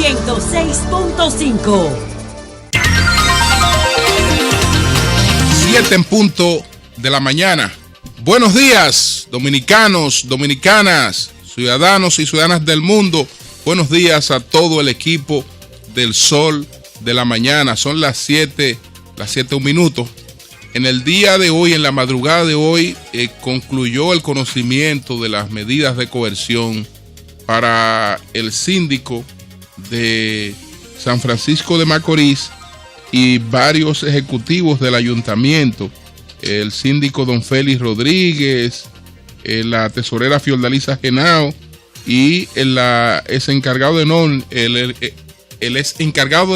106.5. 7 en punto de la mañana. Buenos días, dominicanos, dominicanas, ciudadanos y ciudadanas del mundo. Buenos días a todo el equipo del Sol de la Mañana. Son las 7, un minuto. En el día de hoy, en la madrugada de hoy, concluyó el conocimiento de las medidas de coerción para el síndico de San Francisco de Macorís y varios ejecutivos del ayuntamiento, el síndico don Félix Rodríguez, la tesorera Fiordalisa Genao y el ex encargado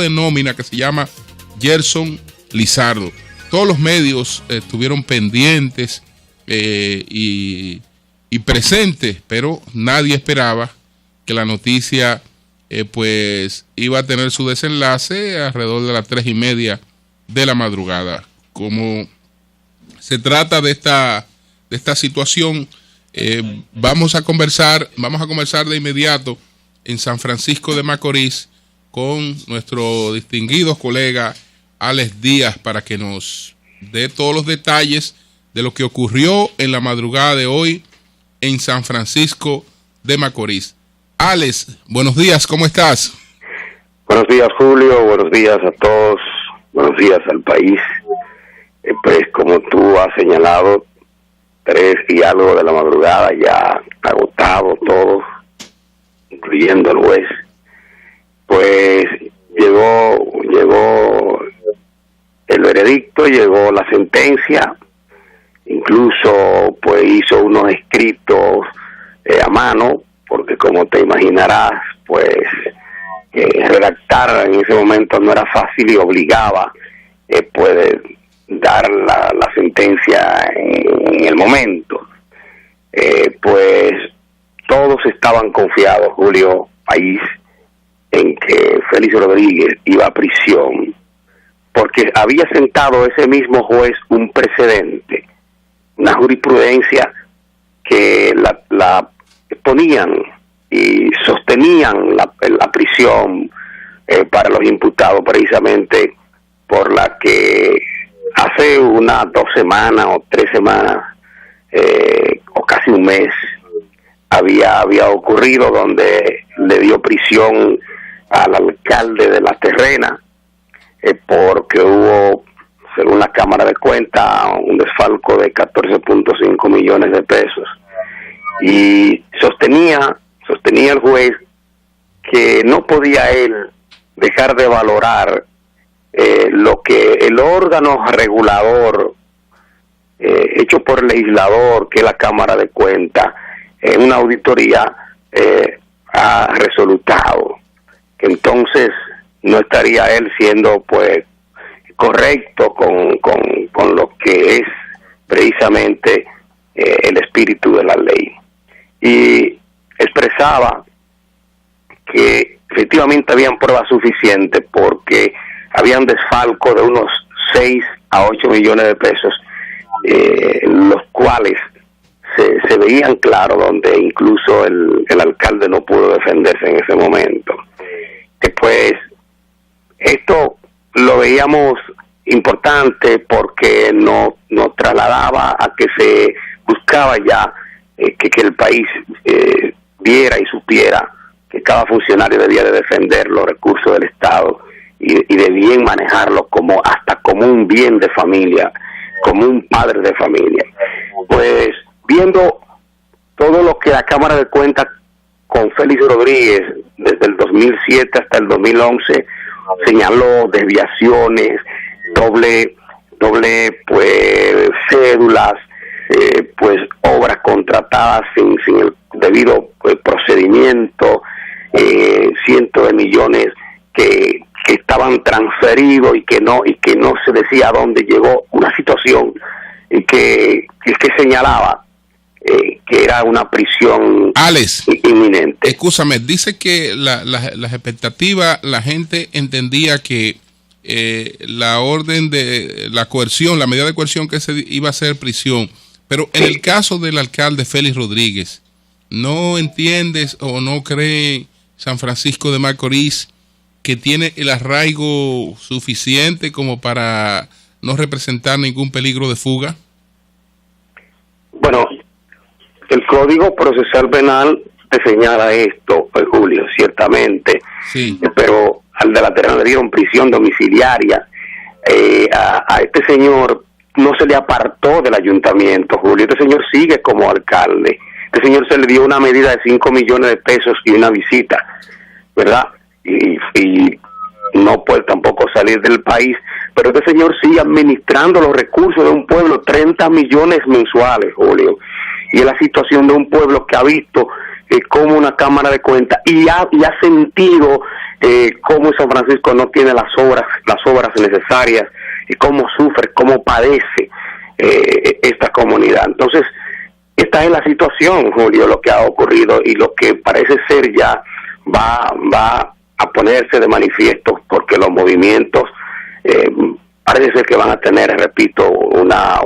de nómina que se llama Gerson Lizardo. Todos los medios estuvieron pendientes y presentes, pero nadie esperaba que la noticia pues iba a tener su desenlace alrededor de las 3:30 de la madrugada. Como se trata de esta situación, vamos a conversar de inmediato en San Francisco de Macorís con nuestro distinguido colega Alex Díaz para que nos dé todos los detalles de lo que ocurrió en la madrugada de hoy en San Francisco de Macorís. Alex, buenos días, ¿cómo estás? Buenos días, Julio, buenos días a todos, buenos días al país. Pues como tú has señalado, 3 y algo de la madrugada, ya agotado todo, incluyendo el juez. Pues llegó el veredicto, llegó la sentencia, incluso pues hizo unos escritos a mano, porque como te imaginarás, pues redactar en ese momento no era fácil y obligaba pues dar la sentencia en el momento. Pues todos estaban confiados, Julio, país, en que Félix Rodríguez iba a prisión, porque había sentado ese mismo juez un precedente, una jurisprudencia que la ponían y sostenían la prisión para los imputados, precisamente por la que hace unas 2 semanas o 3 semanas o casi un mes había ocurrido, donde le dio prisión al alcalde de La Terrena porque hubo, según la Cámara de Cuentas, un desfalco de 14.5 millones de pesos. Y sostenía el juez que no podía él dejar de valorar lo que el órgano regulador hecho por el legislador, que es la Cámara de Cuentas, en una auditoría ha resolutado, que entonces no estaría él siendo pues correcto con lo que es precisamente el espíritu de la ley. Y expresaba que efectivamente habían pruebas suficientes porque habían desfalco de unos 6 a 8 millones de pesos, los cuales se veían claro, donde incluso el alcalde no pudo defenderse en ese momento. Pues esto lo veíamos importante porque nos trasladaba a que se buscaba ya que el país viera y supiera que cada funcionario debía de defender los recursos del Estado y de bien manejarlos como un bien de familia, como un padre de familia. Pues viendo todo lo que la Cámara de Cuentas con Félix Rodríguez desde el 2007 hasta el 2011 señaló desviaciones, doble pues cédulas, pues obras contratadas sin el debido procedimiento, cientos de millones que estaban transferidos y que no se decía a dónde llegó, una situación que señalaba que era una prisión Alex, inminente. Escúchame, dice que las expectativas, la gente entendía que la orden de la coerción, la medida de coerción que se iba a ser prisión, pero en el caso del alcalde Félix Rodríguez, ¿no entiendes o no cree San Francisco de Macorís que tiene el arraigo suficiente como para no representar ningún peligro de fuga? Bueno, el Código Procesal Penal te señala esto, Julio, ciertamente, sí, pero al de la Terana le dieron prisión domiciliaria. A este señor no se le apartó del ayuntamiento, Julio. Este señor sigue como alcalde. Este señor se le dio una medida de 5 millones de pesos y una visita, ¿verdad? Y no puede tampoco salir del país, pero este señor sigue administrando los recursos de un pueblo, 30 millones mensuales, Julio. Y es la situación de un pueblo que ha visto como una Cámara de Cuentas y ha sentido cómo San Francisco no tiene las obras necesarias y cómo sufre, cómo padece esta comunidad. Entonces, esta es la situación, Julio, lo que ha ocurrido y lo que parece ser ya va a ponerse de manifiesto, porque los movimientos parece ser que van a tener, repito, una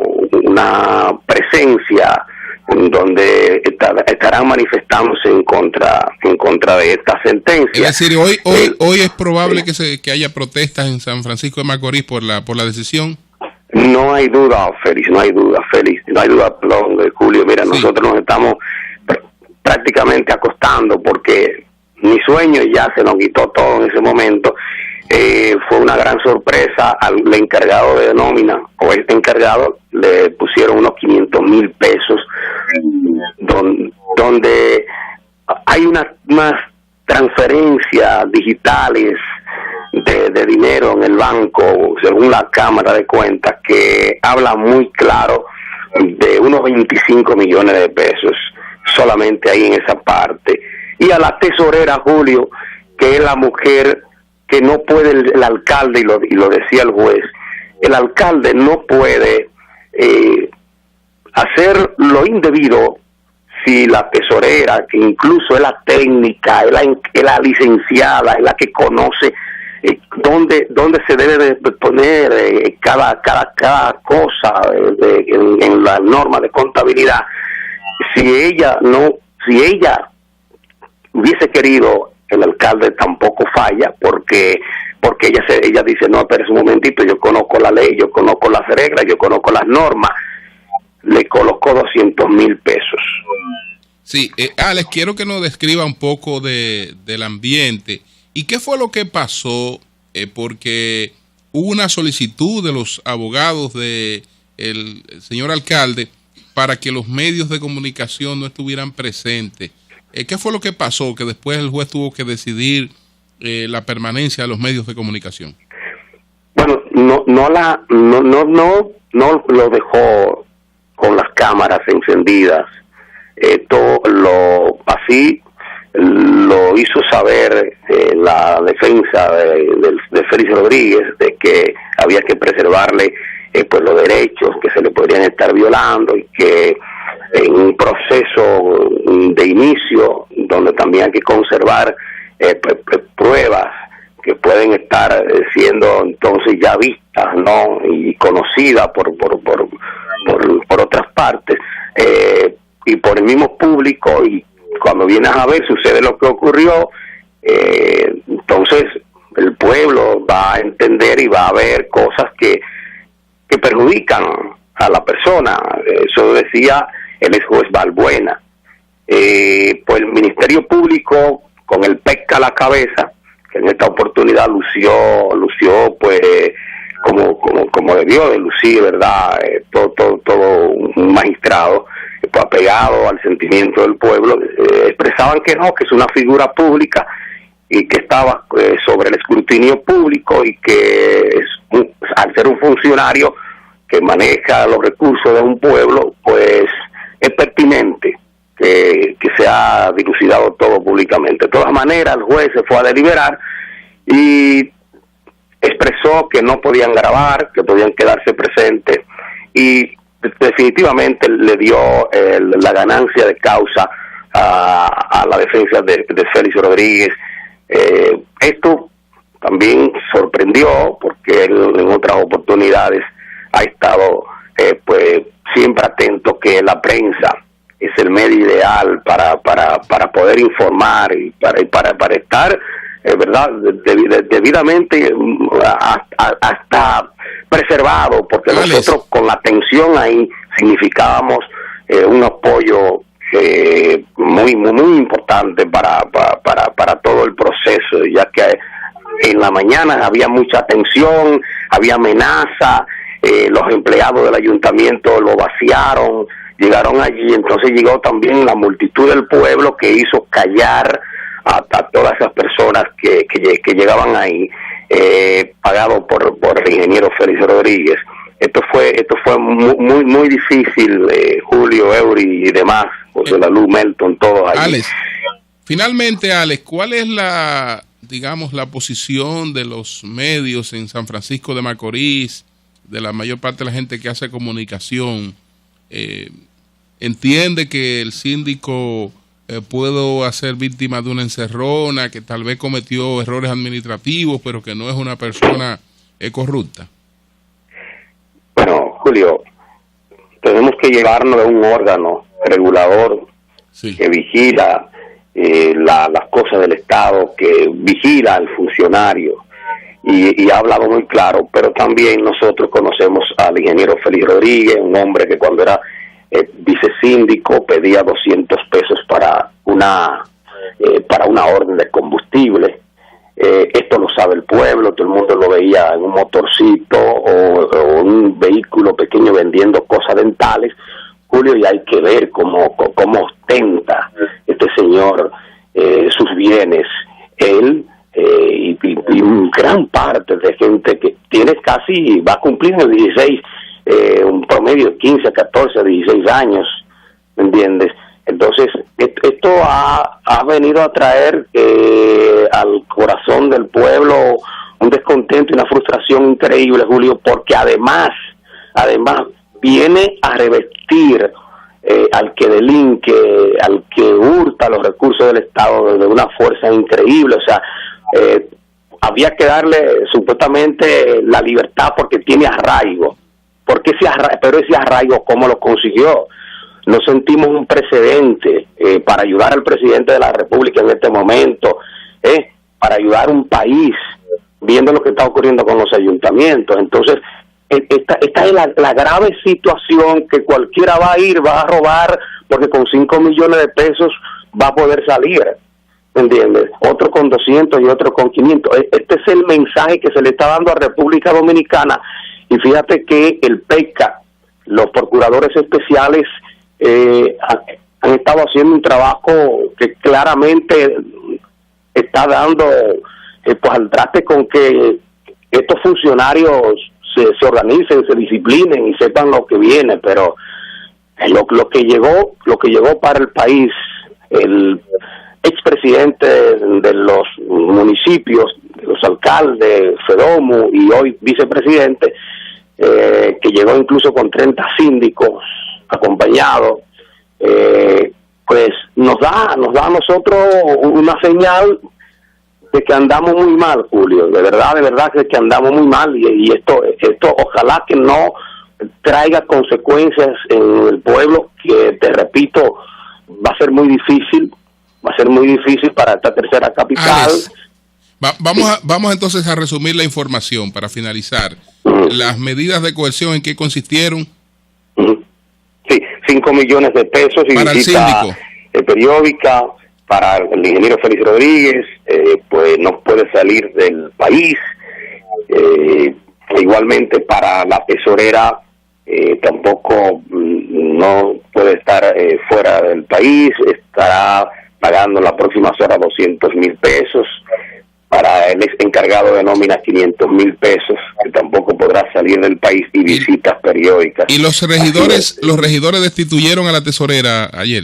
presencia donde estarán manifestándose en contra de esta sentencia. Es decir, hoy es probable que haya protestas en San Francisco de Macorís por la decisión. No hay duda, Félix, no hay duda, Julio. Mira, sí, nosotros nos estamos prácticamente acostando porque mi sueño ya se nos quitó todo en ese momento. Fue una gran sorpresa al encargado de nómina, o este encargado, le pusieron unos 500,000 pesos, donde hay unas transferencias digitales de dinero en el banco, según la Cámara de Cuentas, que habla muy claro de unos 25 millones de pesos, solamente ahí en esa parte. Y a la tesorera, Julio, que es la mujer que no puede, el alcalde, y lo decía el juez, el alcalde no puede hacer lo indebido si la tesorera, que incluso es la técnica, es la licenciada, es la que conoce dónde se debe de poner cada cosa en la norma de contabilidad. Si ella hubiese querido, el alcalde tampoco falla, porque ella dice, no, pero es un momentito, yo conozco la ley, yo conozco las reglas, yo conozco las normas. Le colocó 200,000 pesos. Sí, Alex, quiero que nos describa un poco del ambiente. ¿Y qué fue lo que pasó? Porque hubo una solicitud de los abogados del señor alcalde para que los medios de comunicación no estuvieran presentes. ¿Qué fue lo que pasó? Que después el juez tuvo que decidir la permanencia de los medios de comunicación. Bueno, no lo dejó con las cámaras encendidas. Esto así lo hizo saber la defensa de Félix Rodríguez, de que había que preservarle pues los derechos que se le podrían estar violando, y que en un proceso de inicio donde también hay que conservar pruebas que pueden estar siendo entonces ya vistas, ¿no?, y conocidas por otras partes, y por el mismo público, y cuando vienes a ver sucede lo que ocurrió, entonces el pueblo va a entender y va a ver cosas que perjudican a la persona. Eso decía el ex juez Balbuena. Pues el Ministerio Público, con el PECA a la cabeza, que en esta oportunidad lució pues como debió de lucir, ¿verdad? Todo un magistrado, pues apegado al sentimiento del pueblo, expresaban que no, que es una figura pública y que estaba sobre el escrutinio público, y que al ser un funcionario que maneja los recursos de un pueblo, pues es pertinente que se ha dilucidado todo públicamente. De todas maneras, el juez se fue a deliberar y expresó que no podían grabar, que podían quedarse presentes, y definitivamente le dio la ganancia de causa a la defensa de Félix Rodríguez. Esto también sorprendió, porque él en otras oportunidades ha estado pues siempre atento que la prensa es el medio ideal para poder informar y para estar ¿verdad? Debidamente hasta preservado, porque nosotros con la atención ahí significábamos un apoyo muy importante para todo el proceso, ya que en la mañana había mucha tensión, había amenaza, los empleados del ayuntamiento lo vaciaron, llegaron allí, entonces llegó también la multitud del pueblo que hizo callar a todas esas personas que llegaban ahí, pagado por el ingeniero Félix Rodríguez. Esto fue muy difícil, Julio, Eury y demás, José Lalú, Melton, todos allí. Alex, finalmente, Alex, ¿cuál es la posición de los medios en San Francisco de Macorís, de la mayor parte de la gente que hace comunicación? ¿Entiende que el síndico pudo ser víctima de una encerrona, que tal vez cometió errores administrativos, pero que no es una persona corrupta? Bueno, Julio, tenemos que llevarnos de un órgano regulador que vigila las cosas del Estado, que vigila al funcionario y ha hablado muy claro, pero también nosotros conocemos al ingeniero Félix Rodríguez, un hombre que cuando era vicesíndico pedía 200 pesos para una orden de combustible. Esto lo sabe el pueblo, todo el mundo lo veía en un motorcito o un vehículo pequeño vendiendo cosas dentales, Julio, y hay que ver cómo ostenta este señor sus bienes, él y gran parte de gente que tiene casi, va a cumplir en el 16, un promedio de 15, 14, 16 años, ¿me entiendes? Entonces, esto ha venido a traer al corazón del pueblo un descontento y una frustración increíble, Julio, porque además viene a revestir al que delinque, al que hurta los recursos del Estado de una fuerza increíble. O sea, había que supuestamente la libertad porque tiene arraigo. Pero ese arraigo, ¿cómo lo consiguió? No sentimos un precedente para ayudar al presidente de la República en este momento, para ayudar a un país, viendo lo que está ocurriendo con los ayuntamientos. Entonces, esta es la grave situación que cualquiera va a robar, porque con 5 millones de pesos va a poder salir, ¿me entiendes? Otro con 200 y otro con 500. Este es el mensaje que se le está dando a República Dominicana. Y fíjate que el PECA, los procuradores especiales, han estado haciendo un trabajo que claramente está dando pues al traste con que estos funcionarios se organicen, se disciplinen y sepan lo que viene. Pero lo que llegó para el país, el expresidente de los municipios, de los alcaldes, Fedomu, y hoy vicepresidente, que llegó incluso con 30 síndicos acompañados, pues nos da a nosotros una señal de que andamos muy mal, Julio, de verdad que andamos muy mal, y esto ojalá que no traiga consecuencias en el pueblo, que te repito, va a ser muy difícil para esta tercera capital. Alex, vamos entonces a resumir la información para finalizar. Las medidas de coerción, ¿en qué consistieron? Sí, 5 millones de pesos y para visita periódica para el ingeniero Félix Rodríguez, pues no puede salir del país. Igualmente para la tesorera, tampoco no puede estar fuera del país, estará pagando en las próximas horas 200,000 pesos. Para el ex encargado de nómina, 500,000 pesos, que tampoco podrá salir del país, y visitas periódicas. ¿Y los regidores destituyeron a la tesorera ayer?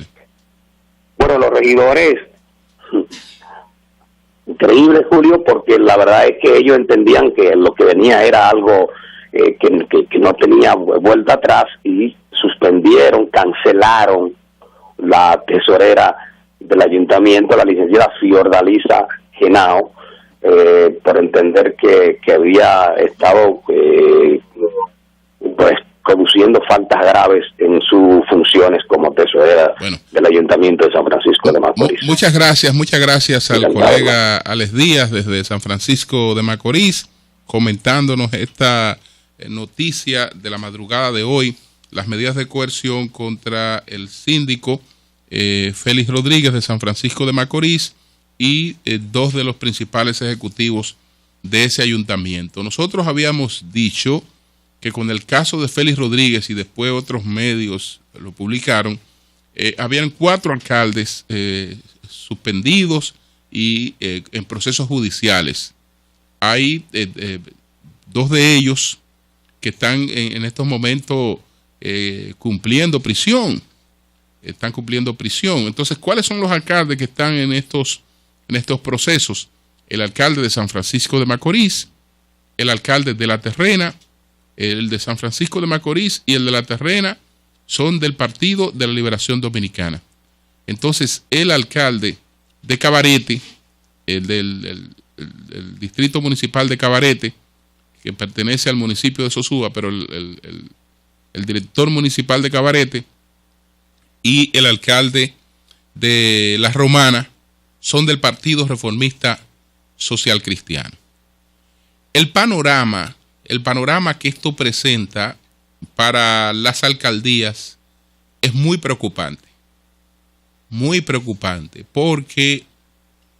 Bueno, los regidores, increíble, Julio, porque la verdad es que ellos entendían que lo que venía era algo que no tenía vuelta atrás, y suspendieron, cancelaron la tesorera del ayuntamiento, la licenciada Fiordalisa Genao, por entender que había estado pues produciendo faltas graves en sus funciones como tesorera del Ayuntamiento de San Francisco de Macorís. Muchas gracias al colega Alex Díaz desde San Francisco de Macorís, comentándonos esta noticia de la madrugada de hoy, las medidas de coerción contra el síndico Félix Rodríguez de San Francisco de Macorís y dos de los principales ejecutivos de ese ayuntamiento. Nosotros habíamos dicho que con el caso de Félix Rodríguez, y después otros medios lo publicaron, habían 4 alcaldes suspendidos y en procesos judiciales. Hay 2 de ellos que están en estos momentos cumpliendo prisión. Están cumpliendo prisión. Entonces, ¿cuáles son los alcaldes que están en estos procesos? El alcalde de San Francisco de Macorís, el alcalde de La Terrena, el de San Francisco de Macorís y el de La Terrena son del Partido de la Liberación Dominicana. Entonces, el alcalde de Cabarete, el distrito municipal de Cabarete, que pertenece al municipio de Sosúa, pero el director municipal de Cabarete y el alcalde de La Romana son del Partido Reformista Social Cristiano. El panorama que esto presenta para las alcaldías es muy preocupante, porque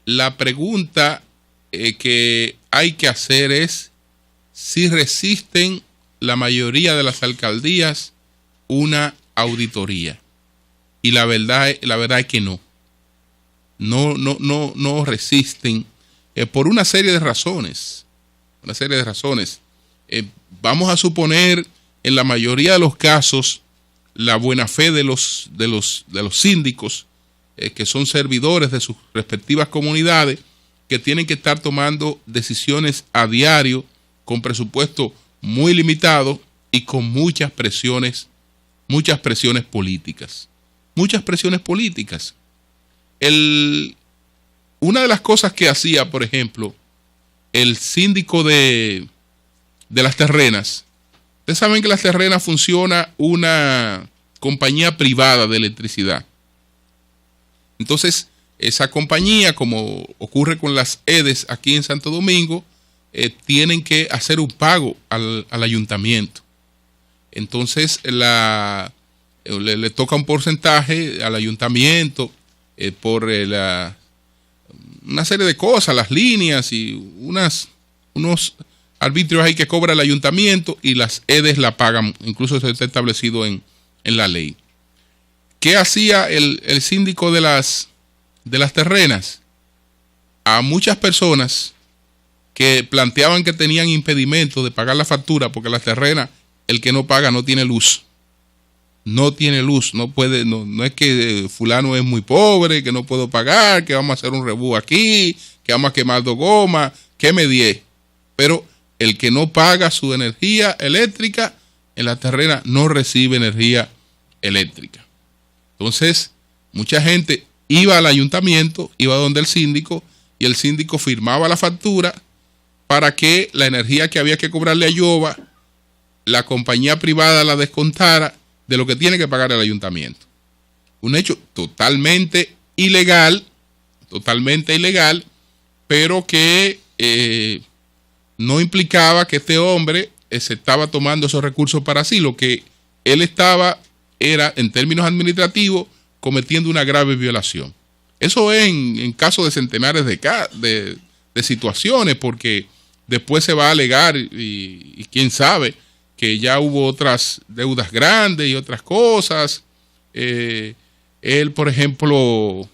la pregunta que hay que hacer es si resisten la mayoría de las alcaldías una auditoría. Y la verdad es que no resisten por una serie de razones. Vamos a suponer en la mayoría de los casos la buena fe de los síndicos que son servidores de sus respectivas comunidades, que tienen que estar tomando decisiones a diario con presupuesto muy limitado y con muchas presiones políticas. Una de las cosas que hacía, por ejemplo, el síndico de Las Terrenas. Ustedes saben que Las Terrenas funciona una compañía privada de electricidad. Entonces, esa compañía, como ocurre con las EDES aquí en Santo Domingo, tienen que hacer un pago al ayuntamiento. Entonces, le toca un porcentaje al ayuntamiento por una serie de cosas, las líneas y unos arbitrios ahí que cobra el ayuntamiento, y las EDES la pagan, incluso eso está establecido en la ley. ¿Qué hacía el síndico de las Terrenas? A muchas personas que planteaban que tenían impedimento de pagar la factura, porque Las Terrenas, el que no paga no tiene luz. No puede, no es que fulano es muy pobre, que no puedo pagar, que vamos a hacer un rebú aquí, que vamos a quemar 2 gomas, que me 10. Pero el que no paga su energía eléctrica en La Terrena no recibe energía eléctrica. Entonces, mucha gente iba al ayuntamiento, iba donde el síndico, y el síndico firmaba la factura para que la energía que había que cobrarle a Yoba, la compañía privada la descontara de lo que tiene que pagar el ayuntamiento. Un hecho totalmente ilegal, pero que no implicaba que este hombre se estaba tomando esos recursos para sí. Lo que él estaba era, en términos administrativos, cometiendo una grave violación. Eso es en caso de centenares de situaciones, porque después se va a alegar, y quién sabe, que ya hubo otras deudas grandes y otras cosas. Él, por ejemplo,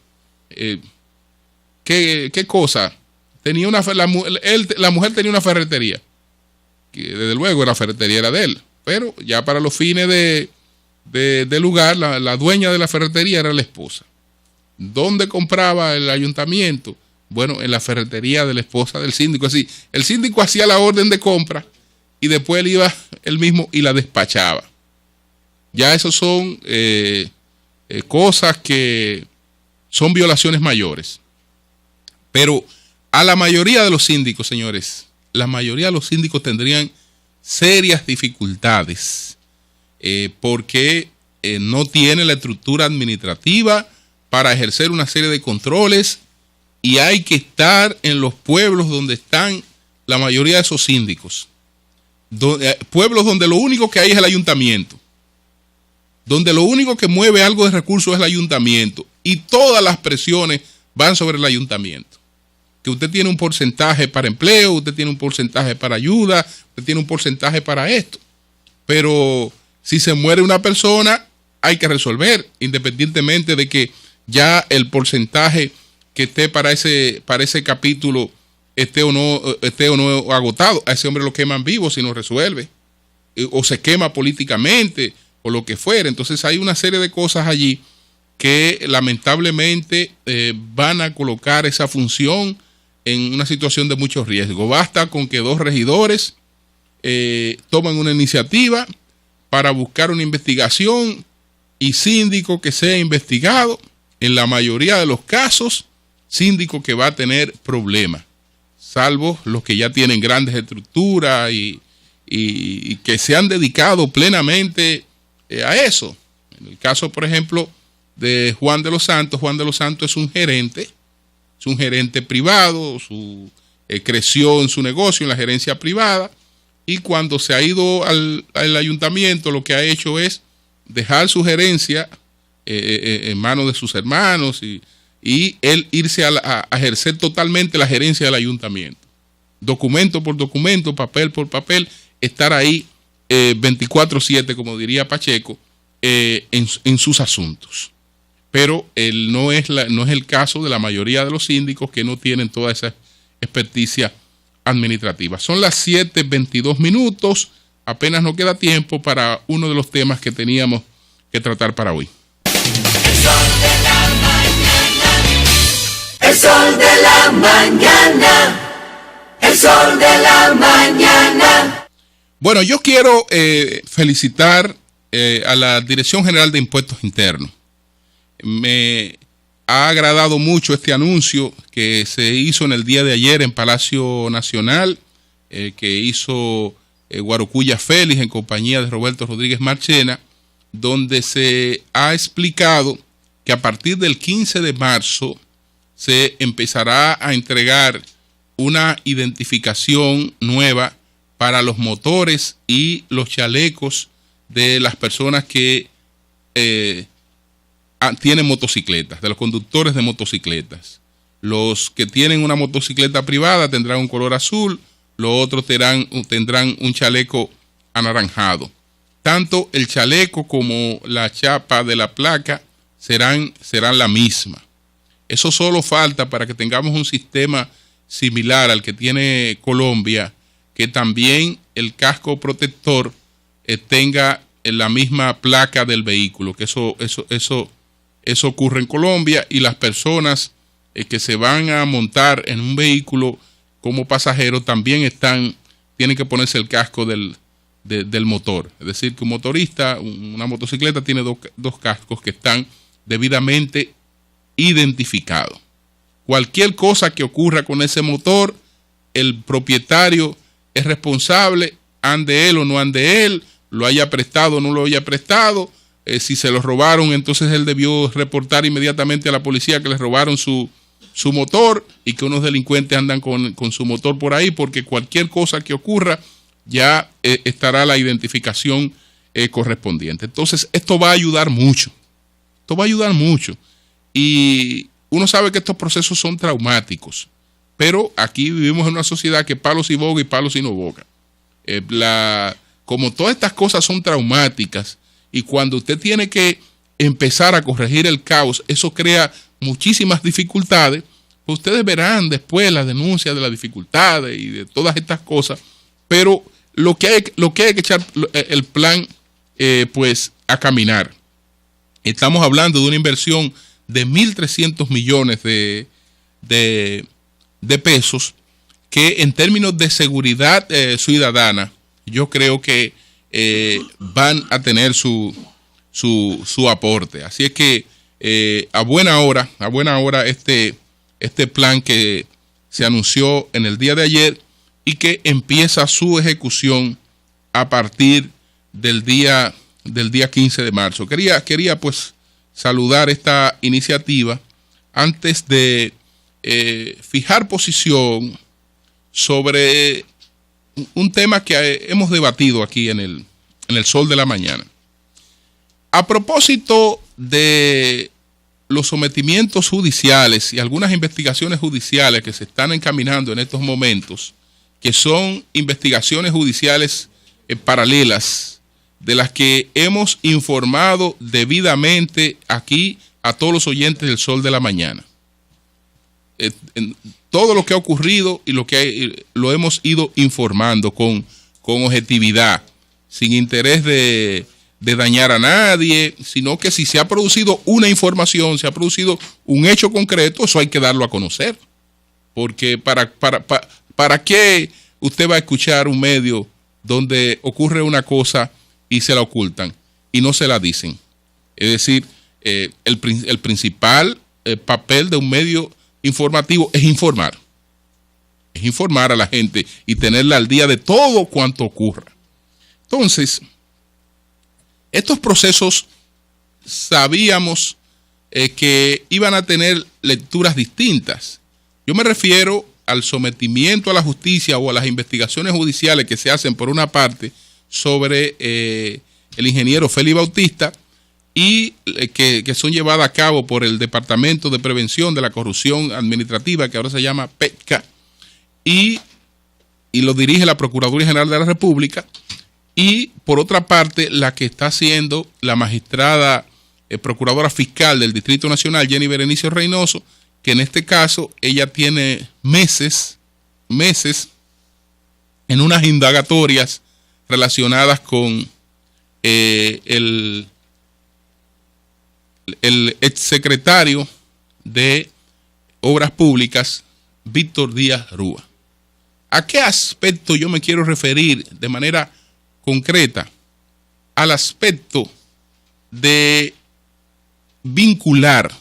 ¿qué cosa? La mujer tenía una ferretería, que desde luego la ferretería era de él, pero ya para los fines del lugar, la dueña de la ferretería era la esposa. ¿Dónde compraba el ayuntamiento? Bueno, en la ferretería de la esposa del síndico. Así, el síndico hacía la orden de compra y después él iba él mismo y la despachaba. Ya esos son cosas que son violaciones mayores. Pero a la mayoría de los síndicos, señores, la mayoría de los síndicos tendrían serias dificultades porque no tiene la estructura administrativa para ejercer una serie de controles, y hay que estar en los pueblos donde están la mayoría de esos síndicos. Pueblos donde lo único que hay es el ayuntamiento, donde lo único que mueve algo de recursos es el ayuntamiento, y todas las presiones van sobre el ayuntamiento. Que usted tiene un porcentaje para empleo, usted tiene un porcentaje para ayuda, usted tiene un porcentaje para esto. Pero si se muere una persona, hay que resolver, independientemente de que ya el porcentaje que esté para ese capítulo esté o no agotado. A ese hombre lo queman vivo si no resuelve, o se quema políticamente, o lo que fuera. Entonces hay una serie de cosas allí que lamentablemente van a colocar esa función en una situación de mucho riesgo. Basta con que 2 regidores tomen una iniciativa para buscar una investigación, y síndico que sea investigado, en la mayoría de los casos, síndico que va a tener problemas, salvo los que ya tienen grandes estructuras y que se han dedicado plenamente a eso. En el caso, por ejemplo, de Juan de los Santos es un gerente privado, creció en su negocio, en la gerencia privada, y cuando se ha ido al ayuntamiento, lo que ha hecho es dejar su gerencia en manos de sus hermanos y él irse a ejercer totalmente la gerencia del ayuntamiento. Documento por documento, papel por papel, estar ahí 24/7, como diría Pacheco, en sus asuntos. Pero no es el caso de la mayoría de los síndicos, que no tienen toda esa experticia administrativa. Son las 7:22. Apenas nos queda tiempo para uno de los temas que teníamos que tratar para hoy. El sol de la mañana. El sol de la mañana. El sol de la mañana. Bueno, yo quiero felicitar a la Dirección General de Impuestos Internos. Me ha agradado mucho este anuncio que se hizo en el día de ayer en Palacio Nacional, que hizo Guarocuya Félix en compañía de Roberto Rodríguez Marchena, donde se ha explicado que a partir del 15 de marzo se empezará a entregar una identificación nueva para los motores y los chalecos de las personas que tienen motocicletas, de los conductores de motocicletas. Los que tienen una motocicleta privada tendrán un color azul, los otros tendrán un chaleco anaranjado. Tanto el chaleco como la chapa de la placa serán la misma. Eso solo falta para que tengamos un sistema similar al que tiene Colombia, que también el casco protector tenga la misma placa del vehículo, que eso ocurre en Colombia, y las personas que se van a montar en un vehículo como pasajeros también tienen que ponerse el casco del motor. Es decir, que un motorista, una motocicleta, tiene dos cascos que están debidamente identificados. Cualquier cosa que ocurra con ese motor, el propietario es responsable, ande él o no ande él, lo haya prestado o no lo haya prestado. Si se lo robaron, entonces él debió reportar inmediatamente a la policía que le robaron su motor y que unos delincuentes andan con su motor por ahí, porque cualquier cosa que ocurra ya estará la identificación correspondiente. Entonces esto va a ayudar mucho. Y uno sabe que estos procesos son traumáticos, pero aquí vivimos en una sociedad que palos y boga y palos y no boga. Como todas estas cosas son traumáticas, y cuando usted tiene que empezar a corregir el caos, eso crea muchísimas dificultades. Pues ustedes verán después las denuncias de las dificultades y de todas estas cosas, pero lo que hay que echar el plan pues a caminar. Estamos hablando de una inversión de 1.300 millones de pesos, que en términos de seguridad ciudadana, yo creo que van a tener su aporte. Así es que a buena hora este plan que se anunció en el día de ayer y que empieza su ejecución a partir del día del día 15 de marzo. Quería pues saludar esta iniciativa antes de fijar posición sobre un tema que hemos debatido aquí en el Sol de la Mañana. A propósito de los sometimientos judiciales y algunas investigaciones judiciales que se están encaminando en estos momentos, que son investigaciones judiciales paralelas, de las que hemos informado debidamente aquí a todos los oyentes del Sol de la Mañana. Todo lo que ha ocurrido y lo hemos ido informando con objetividad, sin interés de dañar a nadie, sino que si se ha producido una información, se ha producido un hecho concreto, eso hay que darlo a conocer. Porque ¿para qué usted va a escuchar un medio donde ocurre una cosa y se la ocultan y no se la dicen? Es decir, el principal papel de un medio informativo es informar. Es informar a la gente y tenerla al día de todo cuanto ocurra. Entonces, estos procesos sabíamos que iban a tener lecturas distintas. Yo me refiero al sometimiento a la justicia o a las investigaciones judiciales que se hacen por una parte sobre el ingeniero Félix Bautista y que son llevadas a cabo por el Departamento de Prevención de la Corrupción Administrativa, que ahora se llama PETCA, y lo dirige la Procuraduría General de la República. Y por otra parte, la que está haciendo la magistrada procuradora fiscal del Distrito Nacional, Jenny Berenice Reynoso, que en este caso ella tiene meses en unas indagatorias relacionadas con el exsecretario de Obras Públicas, Víctor Díaz Rúa. ¿A qué aspecto yo me quiero referir de manera concreta? Al aspecto de vincular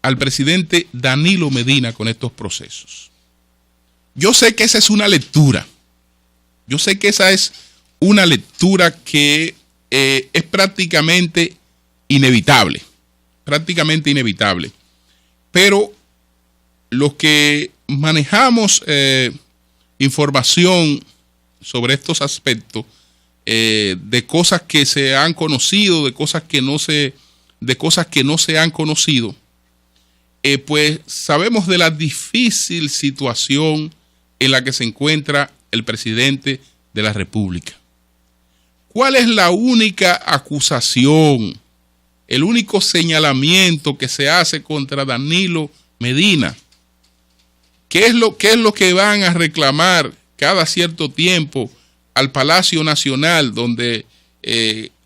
al presidente Danilo Medina con estos procesos. Yo sé que esa es una lectura. Yo sé que esa es una lectura que es prácticamente inevitable. Prácticamente inevitable. Pero los que manejamos información sobre estos aspectos, de cosas que se han conocido, de cosas que no se han conocido, pues sabemos de la difícil situación en la que se encuentra el presidente de la República. ¿Cuál es la única acusación, el único señalamiento que se hace contra Danilo Medina? ¿Qué es lo que van a reclamar cada cierto tiempo al Palacio Nacional, donde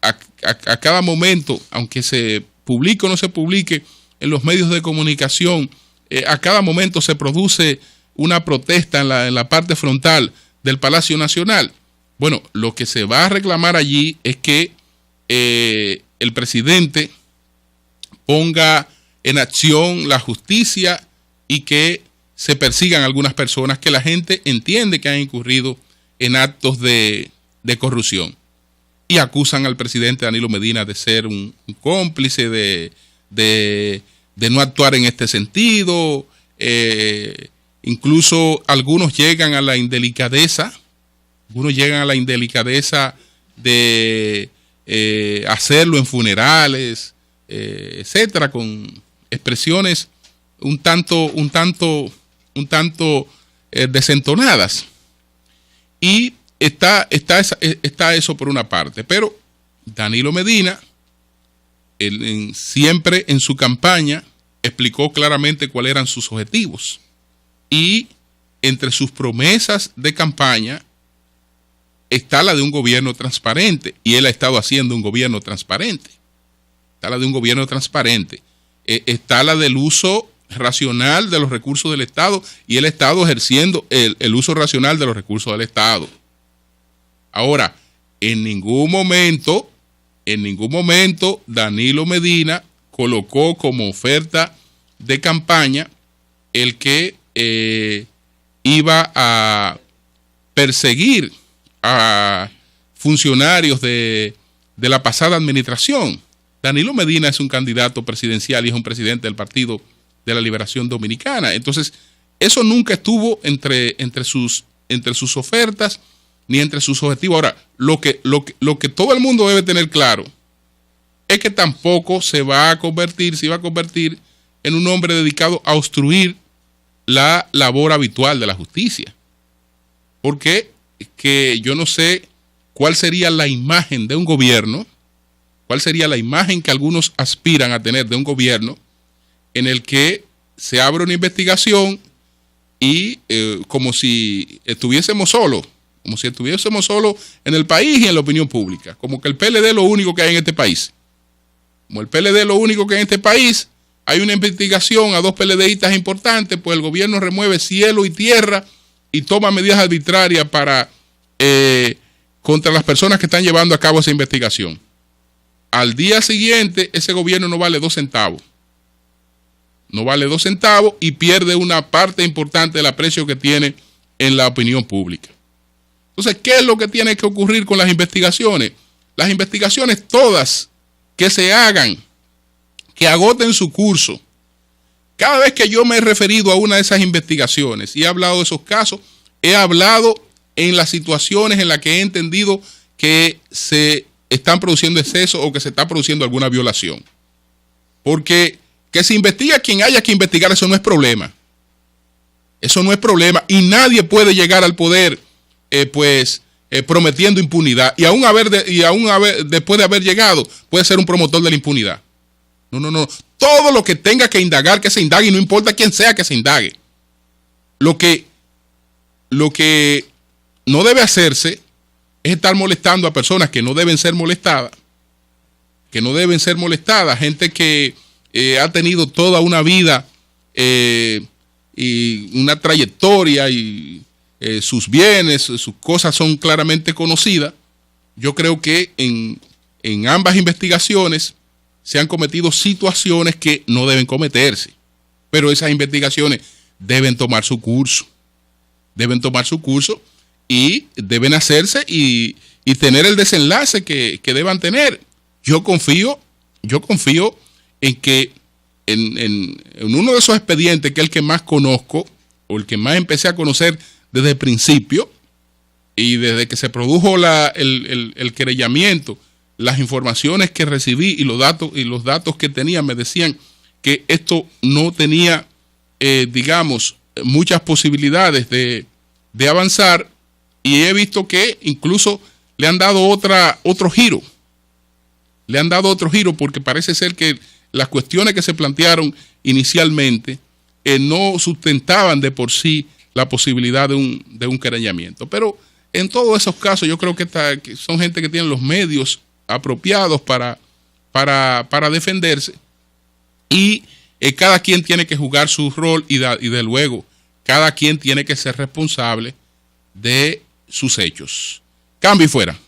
a cada momento, aunque se publique o no se publique en los medios de comunicación, a cada momento se produce una protesta en la parte frontal del Palacio Nacional? Bueno, lo que se va a reclamar allí es que el presidente ponga en acción la justicia y que se persigan algunas personas que la gente entiende que han incurrido en actos de corrupción. Y acusan al presidente Danilo Medina de ser un cómplice, de no actuar en este sentido. Incluso algunos llegan a la indelicadeza. De hacerlo en funerales, etcétera, con expresiones un tanto desentonadas. Y está eso por una parte. Pero Danilo Medina, siempre en su campaña, explicó claramente cuáles eran sus objetivos. Y entre sus promesas de campaña está la de un gobierno transparente. Y él ha estado haciendo un gobierno transparente. Está la de un gobierno transparente. Está la del uso racional de los recursos del Estado, y él ha estado ejerciendo el uso racional de los recursos del Estado. Ahora, en ningún momento Danilo Medina colocó como oferta de campaña el que iba a perseguir a funcionarios de la pasada administración. Danilo Medina es un candidato presidencial y es un presidente del Partido de la Liberación Dominicana. Entonces, eso nunca estuvo entre sus ofertas ni entre sus objetivos. Ahora, lo que todo el mundo debe tener claro es que tampoco se iba a convertir en un hombre dedicado a obstruir la labor habitual de la justicia. Porque que yo no sé cuál sería la imagen de un gobierno, cuál sería la imagen que algunos aspiran a tener de un gobierno en el que se abre una investigación y como si estuviésemos solos en el país y en la opinión pública, como que el PLD es lo único que hay en este país. Como el PLD es lo único que hay en este país, hay una investigación a 2 PLDistas importantes, pues el gobierno remueve cielo y tierra y toma medidas arbitrarias para contra las personas que están llevando a cabo esa investigación. Al día siguiente, ese gobierno no vale 2 centavos. No vale 2 centavos y pierde una parte importante del aprecio que tiene en la opinión pública. Entonces, ¿qué es lo que tiene que ocurrir con las investigaciones? Las investigaciones todas que se hagan, que agoten su curso. Cada vez que yo me he referido a una de esas investigaciones y he hablado de esos casos, he hablado en las situaciones en las que he entendido que se están produciendo excesos o que se está produciendo alguna violación. Porque que se investigue a quien haya que investigar, eso no es problema. Eso no es problema y nadie puede llegar al poder prometiendo impunidad y aún después de haber llegado puede ser un promotor de la impunidad. No. Todo lo que tenga que indagar, que se indague y no importa quién sea que se indague. Lo que no debe hacerse es estar molestando a personas que no deben ser molestadas. Gente que ha tenido toda una vida y una trayectoria y sus bienes, sus cosas son claramente conocidas. Yo creo que en ambas investigaciones se han cometido situaciones que no deben cometerse, pero esas investigaciones deben tomar su curso y deben hacerse y tener el desenlace que deban tener. Yo confío en que en uno de esos expedientes, que es el que más conozco o el que más empecé a conocer desde el principio y desde que se produjo el querellamiento, las informaciones que recibí y los datos que tenía me decían que esto no tenía, muchas posibilidades de avanzar, y he visto que incluso le han dado otro giro. Porque parece ser que las cuestiones que se plantearon inicialmente no sustentaban de por sí la posibilidad de un querellamiento. Pero en todos esos casos yo creo que son gente que tienen los medios apropiados para defenderse, y cada quien tiene que jugar su rol y de luego cada quien tiene que ser responsable de sus hechos. Cambio y fuera.